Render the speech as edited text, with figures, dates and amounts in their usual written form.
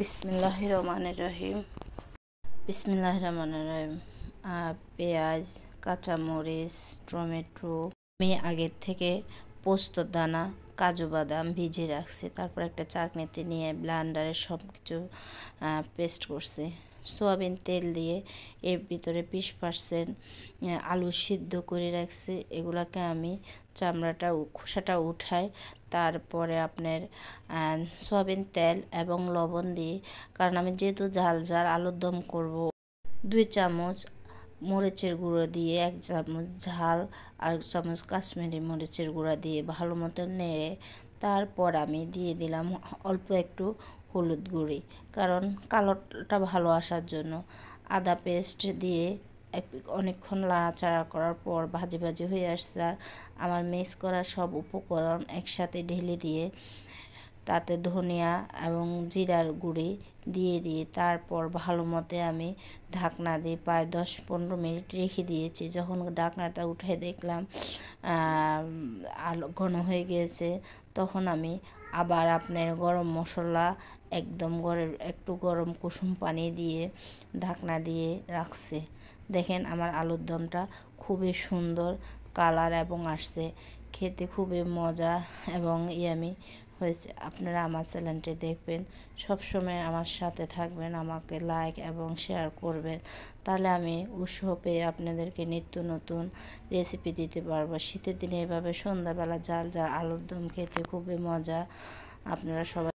বিসমিল্লাহির রহমানির রহিম। বিসমিল্লাহির রহমানির রহিম। পেঁয়াজ, কাঁচামরিচ, টমেটো আমি আগের থেকে পোস্তর দানা, কাজু বাদাম ভিজিয়ে রাখছি। তারপর একটা চাকনিতে নিয়ে ব্লেন্ডারে সব কিছু পেস্ট করছি। সয়াবিন তেল দিয়ে এর ভিতরে 20% আলু সিদ্ধ করে রাখছি। এগুলাকে আমি খোসাটা উঠাই, তারপরে আপনার সয়াবিন তেল এবং লবণ দিয়ে, কারণ আমি যেহেতু ঝাল ঝাল আলুর দম করব, 2 চামচ মরিচের গুঁড়ো দিয়ে, 1 চামচ ঝাল আর 1 চামচ কাশ্মীরি মরিচের গুঁড়া দিয়ে ভালো মতো নেড়ে, তারপর আমি দিয়ে দিলাম অল্প একটু হলুদ গুঁড়ি, কারণ কালারটা ভালো আসার জন্য। আদা পেস্ট দিয়ে অনেকক্ষণ নাড়াচাড়া করার পর ভাজি ভাজি হয়ে আসছে। আমার মিক্স করা সব উপকরণ একসাথে ঢেলে দিয়ে তাতে ধনিয়া এবং জিরার গুঁড়ি দিয়ে তারপর ভালো মতো আমি ঢাকনা দিয়ে প্রায় 10-15 মিনিট রেখে দিয়েছি। যখন ঢাকনাটা উঠে দেখলাম আলু ঘন হয়ে গিয়েছে, তখন আমি আবার আপনার গরম মশলা একদম একটু গরম কুসুম পানি দিয়ে ঢাকনা দিয়ে রাখছি। দেখেন আমার আলুর দমটা খুবই সুন্দর কালার এবং আসছে, খেতে খুবই মজা এবং ইয়ামি হয়েছে। আপনারা আমার চ্যানেলটি দেখবেন, সবসময় আমার সাথে থাকবেন, আমাকে লাইক এবং শেয়ার করবেন, তাহলে আমি উৎসাহ পেয়ে আপনাদেরকে নিত্য নতুন রেসিপি দিতে পারবো। শীতের দিনে এভাবে সন্ধ্যাবেলা জাল জাল আলুর দম খেতে খুবই মজা। আপনারা সবাই